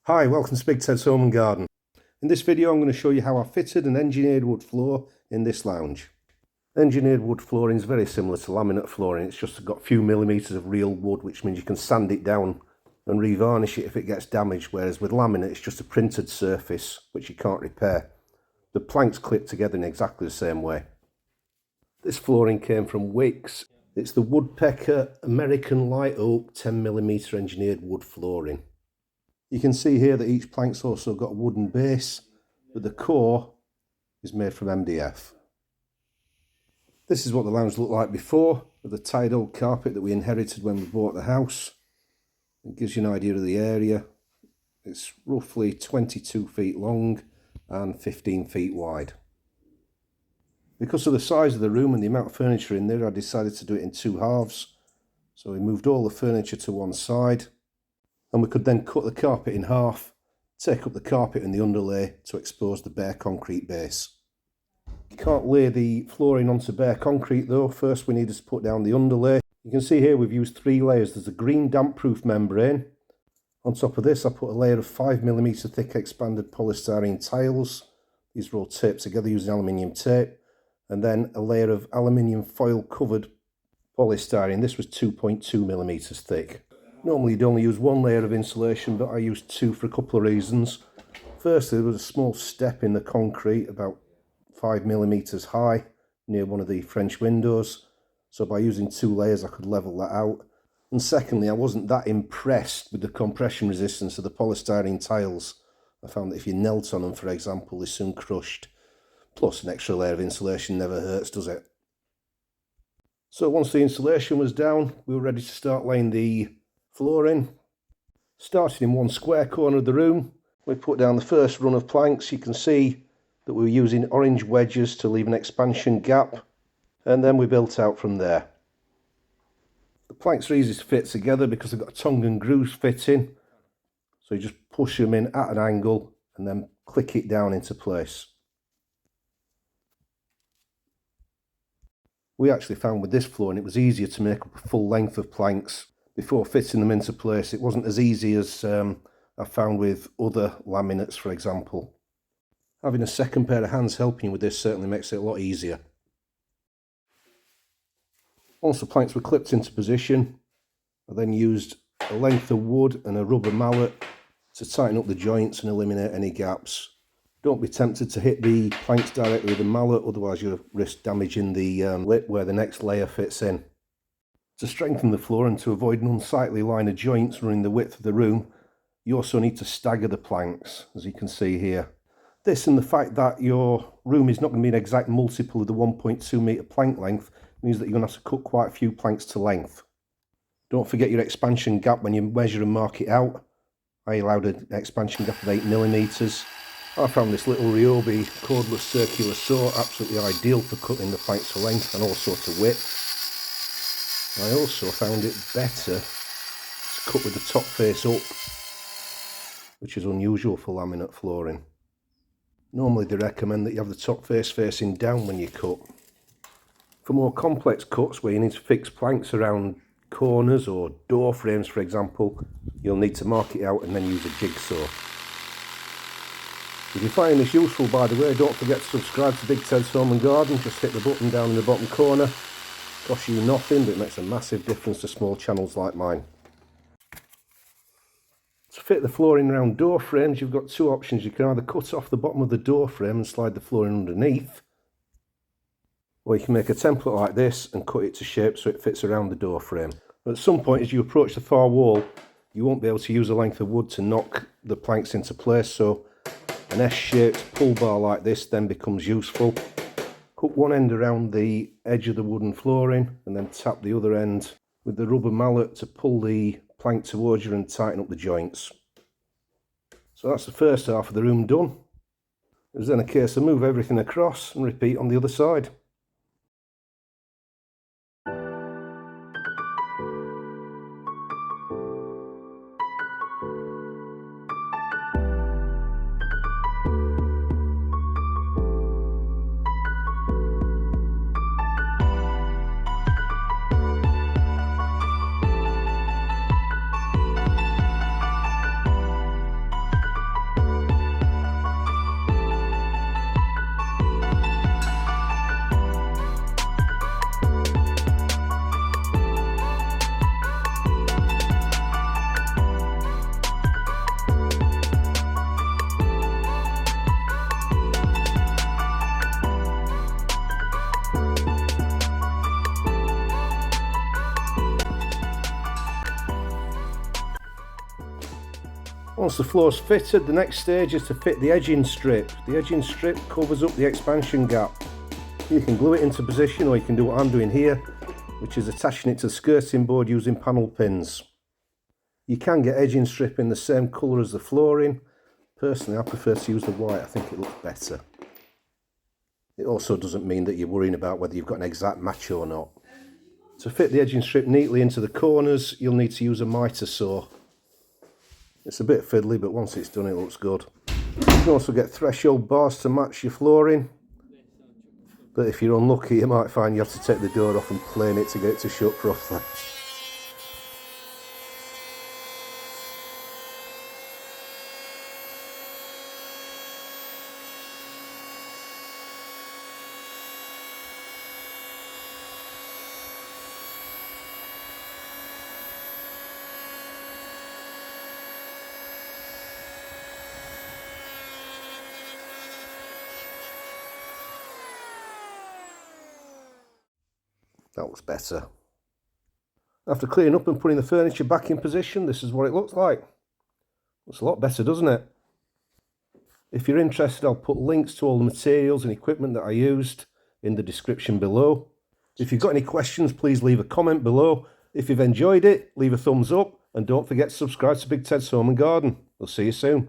Hi, welcome to Big Ted's Home and Garden. In this video I'm going to show you how I fitted an engineered wood floor in this lounge. Engineered wood flooring is very similar to laminate flooring. It's just got a few millimetres of real wood, which means you can sand it down and revarnish it if it gets damaged, whereas with laminate it's just a printed surface which you can't repair. The planks clip together in exactly the same way. This flooring came from Wicks. It's the Woodpecker American Light Oak 10mm engineered wood flooring. You can see here that each plank's also got a wooden base, but the core is made from MDF. This is what the lounge looked like before, with the tied old carpet that we inherited when we bought the house. It gives you an idea of the area. It's roughly 22 feet long and 15 feet wide. Because of the size of the room and the amount of furniture in there, I decided to do it in two halves. So we moved all the furniture to one side, and we could then cut the carpet in half, take up the carpet and the underlay to expose the bare concrete base. You can't lay the flooring onto bare concrete though. First we need to put down the underlay. You can see here we've used 3 layers. There's a green damp-proof membrane. On top of this I put a layer of 5mm thick expanded polystyrene tiles. These are all taped together using aluminium tape. And then a layer of aluminium foil covered polystyrene. This was 2.2mm thick. Normally you'd only use 1 layer of insulation, but I used 2 for a couple of reasons. Firstly, there was a small step in the concrete about 5mm high near one of the French windows. So by using 2 layers I could level that out. And secondly, I wasn't that impressed with the compression resistance of the polystyrene tiles. I found that if you knelt on them, for example, they soon crushed. Plus an extra layer of insulation never hurts, does it? So once the insulation was down, we were ready to start laying the flooring. Starting in one square corner of the room, we put down the first run of planks. You can see that we were using orange wedges to leave an expansion gap, and then we built out from there. The planks are easy to fit together because they've got a tongue and groove fitting, so you just push them in at an angle and then click it down into place. We actually found with this flooring it was easier to make up a full length of planks before fitting them into place. It wasn't as easy as I found with other laminates, for example. Having a second pair of hands helping you with this certainly makes it a lot easier. Once the planks were clipped into position, I then used a length of wood and a rubber mallet to tighten up the joints and eliminate any gaps. Don't be tempted to hit the planks directly with a mallet, otherwise you'll risk damaging the lip where the next layer fits in. To strengthen the floor and to avoid an unsightly line of joints running the width of the room, you also need to stagger the planks, as you can see here. This and the fact that your room is not going to be an exact multiple of the 1.2 metre plank length means that you're going to have to cut quite a few planks to length. Don't forget your expansion gap when you measure and mark it out. I allowed an expansion gap of 8mm. I found this little Ryobi cordless circular saw absolutely ideal for cutting the planks to length and also to width. I also found it better to cut with the top face up, which is unusual for laminate flooring. Normally they recommend that you have the top face facing down when you cut. For more complex cuts where you need to fix planks around corners or door frames, for example, you'll need to mark it out and then use a jigsaw. If you find this useful, by the way, don't forget to subscribe to Big Ted's Home and Garden. Just hit the button down in the bottom corner. Costs you nothing, but it makes a massive difference to small channels like mine. To fit the flooring around door frames, you've got 2 options. You can either cut off the bottom of the door frame and slide the flooring underneath, or you can make a template like this and cut it to shape so it fits around the door frame. But at some point as you approach the far wall, you won't be able to use a length of wood to knock the planks into place, so an S-shaped pull bar like this then becomes useful. Cut one end around the edge of the wooden flooring and then tap the other end with the rubber mallet to pull the plank towards you and tighten up the joints. So that's the first half of the room done. It was then a case of move everything across and repeat on the other side. Once the floor's fitted, the next stage is to fit the edging strip. The edging strip covers up the expansion gap. You can glue it into position, or you can do what I'm doing here, which is attaching it to the skirting board using panel pins. You can get edging strip in the same colour as the flooring. Personally, I prefer to use the white. I think it looks better. It also doesn't mean that you're worrying about whether you've got an exact match or not. To fit the edging strip neatly into the corners, you'll need to use a mitre saw. It's a bit fiddly, but once it's done, it looks good. You can also get threshold bars to match your flooring. But if you're unlucky, you might find you have to take the door off and plane it to get it to shut properly. That looks better. After clearing up and putting the furniture back in position, this is what it looks like. Looks a lot better, doesn't it? If you're interested, I'll put links to all the materials and equipment that I used in the description below. If you've got any questions, please leave a comment below. If you've enjoyed it, leave a thumbs up, and don't forget to subscribe to Big Ted's Home and Garden. We'll see you soon.